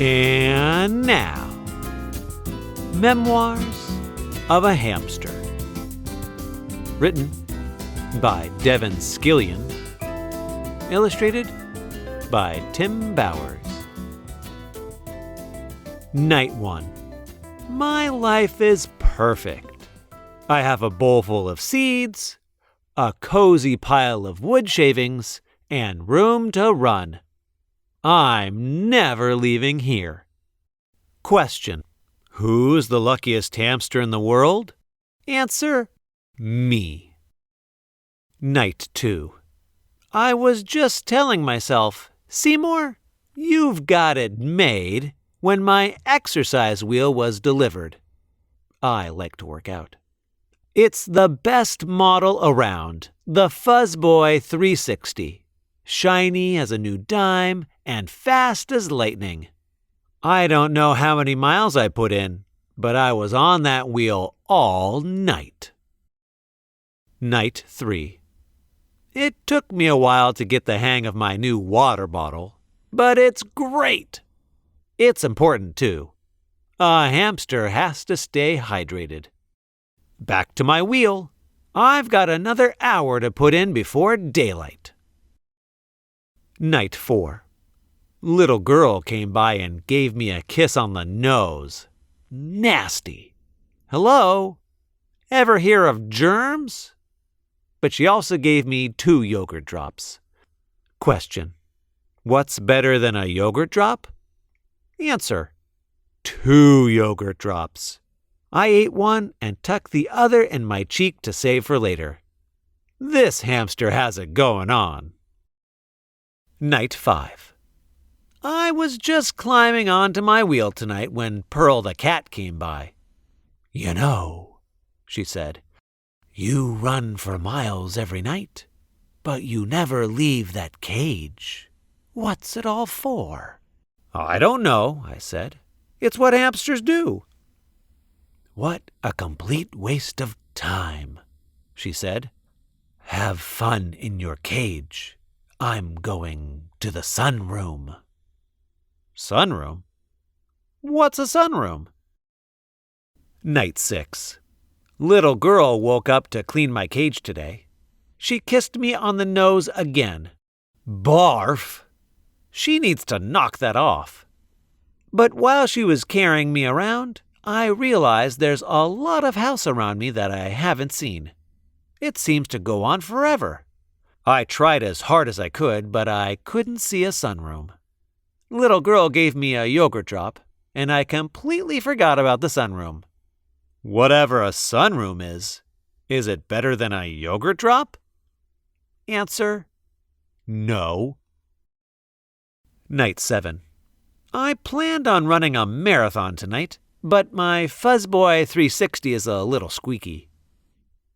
And now, Memoirs of a Hamster. Written by Devin Scillian. Illustrated by Tim Bowers. Night 1. My life is perfect. I have a bowl full of seeds, a cozy pile of wood shavings, and room to run. I'm never leaving here. Question: who's the luckiest hamster in the world? Answer: me. Night 2. I was just telling myself, Seymour, you've got it made, when my exercise wheel was delivered. I like to work out. It's the best model around, the Fuzzboy 360. Shiny as a new dime and fast as lightning. I don't know how many miles I put in, but I was on that wheel all night. Night 3. It took me a while to get the hang of my new water bottle, but it's great. It's important, too. A hamster has to stay hydrated. Back to my wheel. I've got another hour to put in before daylight. Night 4. Little girl came by and gave me a kiss on the nose. Nasty. Hello? Ever hear of germs? But she also gave me 2 yogurt drops. Question: what's better than a yogurt drop? Answer: 2 yogurt drops. I ate one and tucked the other in my cheek to save for later. This hamster has it going on. Night 5. I was just climbing onto my wheel tonight when Pearl the cat came by. You know, she said, you run for miles every night, but you never leave that cage. What's it all for? I don't know, I said. It's what hamsters do. What a complete waste of time, she said. Have fun in your cage. I'm going to the sunroom. Sunroom? What's a sunroom? Night 6. Little girl woke up to clean my cage today. She kissed me on the nose again. Barf! She needs to knock that off. But while she was carrying me around, I realized there's a lot of house around me that I haven't seen. It seems to go on forever. I tried as hard as I could, but I couldn't see a sunroom. Little girl gave me a yogurt drop, and I completely forgot about the sunroom. Whatever a sunroom is it better than a yogurt drop? Answer: no. Night 7. I planned on running a marathon tonight, but my Fuzzboy 360 is a little squeaky.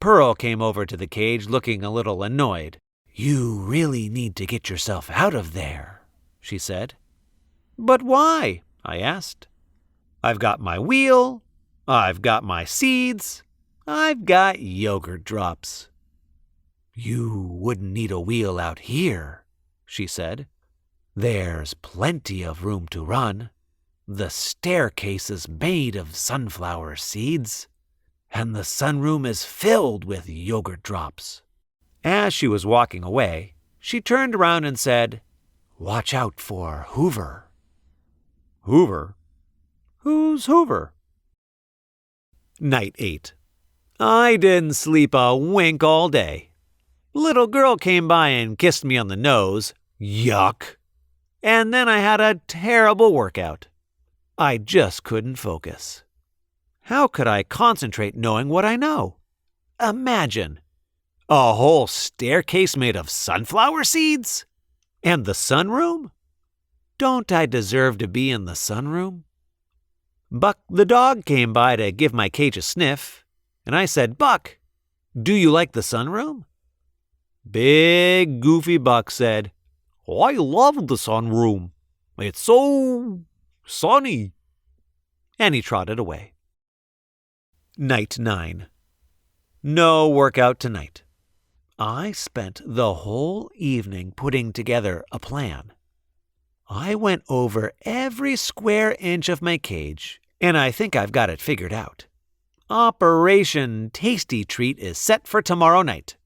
Pearl came over to the cage looking a little annoyed. You really need to get yourself out of there, she said. But why? I asked. I've got my wheel. I've got my seeds. I've got yogurt drops. You wouldn't need a wheel out here, she said. There's plenty of room to run. The staircase is made of sunflower seeds, and the sunroom is filled with yogurt drops. As she was walking away, she turned around and said, Watch out for Hoover. Hoover? Who's Hoover? Night 8. I didn't sleep a wink all day. Little girl came by and kissed me on the nose. Yuck! And then I had a terrible workout. I just couldn't focus. How could I concentrate knowing what I know? Imagine! A whole staircase made of sunflower seeds? And the sunroom? Don't I deserve to be in the sunroom? Buck the dog came by to give my cage a sniff, and I said, Buck, do you like the sunroom? Big, goofy Buck said, I love the sunroom. It's so sunny. And he trotted away. Night 9. No workout tonight. I spent the whole evening putting together a plan. I went over every square inch of my cage, and I think I've got it figured out. Operation Tasty Treat is set for tomorrow night.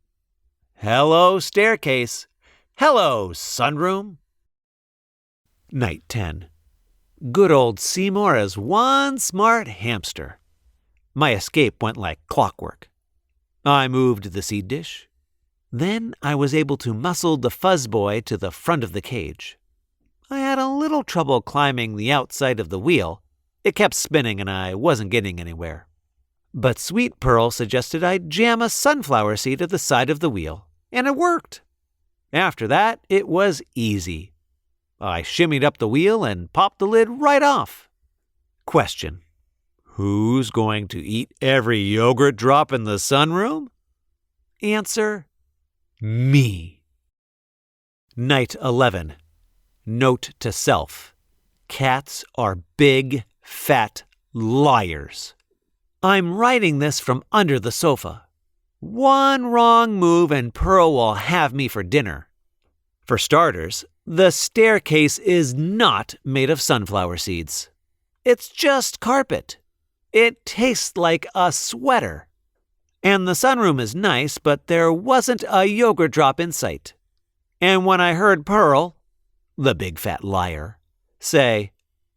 Hello, staircase. Hello, sunroom. Night 10. Good old Seymour is one smart hamster. My escape went like clockwork. I moved the seed dish. Then I was able to muscle the fuzzboy to the front of the cage. I had a little trouble climbing the outside of the wheel. It kept spinning and I wasn't getting anywhere. But Sweet Pearl suggested I jam a sunflower seed at the side of the wheel, and it worked. After that, it was easy. I shimmied up the wheel and popped the lid right off. Question: who's going to eat every yogurt drop in the sunroom? Answer: me. Night 11. Note to self: cats are big, fat liars. I'm writing this from under the sofa. One wrong move and Pearl will have me for dinner. For starters, the staircase is not made of sunflower seeds. It's just carpet. It tastes like a sweater. And the sunroom is nice, but there wasn't a yogurt drop in sight. And when I heard Pearl, the big fat liar, say,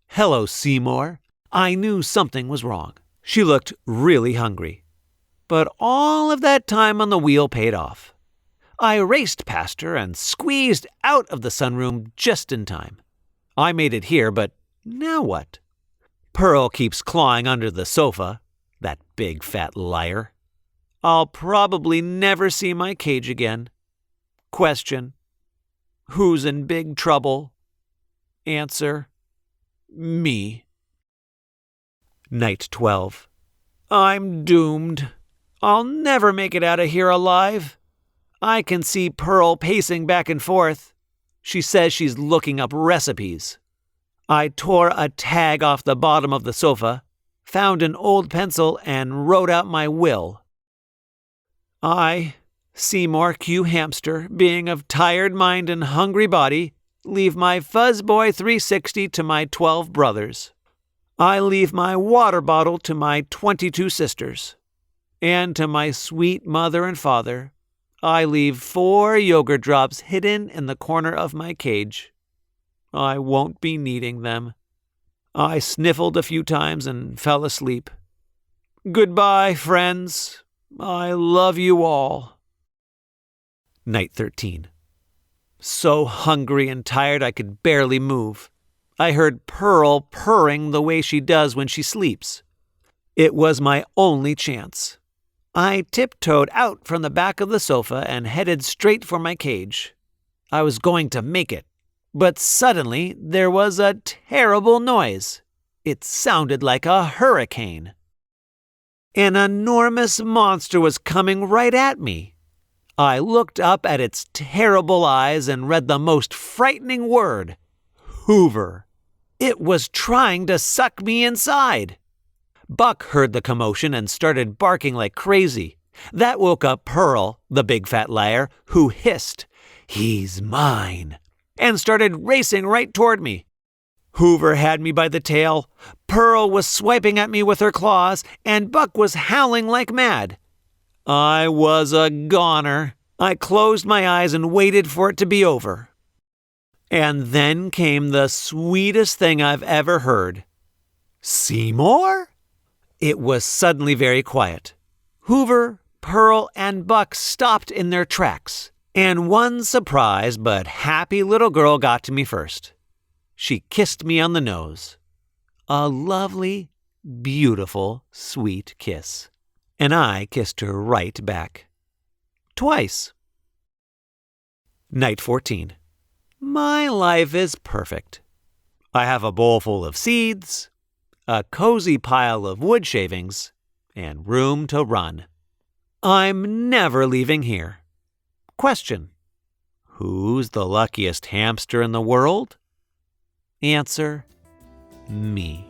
"Hello, Seymour," I knew something was wrong. She looked really hungry. But all of that time on the wheel paid off. I raced past her and squeezed out of the sunroom just in time. I made it here, but now what? Pearl keeps clawing under the sofa, that big fat liar. I'll probably never see my cage again. Question: who's in big trouble? Answer: me. Night 12. I'm doomed. I'll never make it out of here alive. I can see Pearl pacing back and forth. She says she's looking up recipes. I tore a tag off the bottom of the sofa, found an old pencil, and wrote out my will. I, Seymour Q. Hamster, being of tired mind and hungry body, leave my Fuzzboy 360 to my 12 brothers. I leave my water bottle to my 22 sisters. And to my sweet mother and father, I leave 4 yogurt drops hidden in the corner of my cage. I won't be needing them. I sniffled a few times and fell asleep. Goodbye, friends. I love you all. Night 13. So hungry and tired I could barely move. I heard Pearl purring the way she does when she sleeps. It was my only chance. I tiptoed out from the back of the sofa and headed straight for my cage. I was going to make it, but suddenly there was a terrible noise. It sounded like a hurricane. An enormous monster was coming right at me. I looked up at its terrible eyes and read the most frightening word: Hoover. It was trying to suck me inside. Buck heard the commotion and started barking like crazy. That woke up Pearl, the big fat liar, who hissed, "He's mine," and started racing right toward me. Hoover had me by the tail, Pearl was swiping at me with her claws, and Buck was howling like mad. I was a goner. I closed my eyes and waited for it to be over. And then came the sweetest thing I've ever heard. Seymour? It was suddenly very quiet. Hoover, Pearl, and Buck stopped in their tracks, and one surprised but happy little girl got to me first. She kissed me on the nose. A lovely, beautiful, sweet kiss. And I kissed her right back. Twice. Night 14. My life is perfect. I have a bowl full of seeds, a cozy pile of wood shavings, and room to run. I'm never leaving here. Question: who's the luckiest hamster in the world? Answer: me.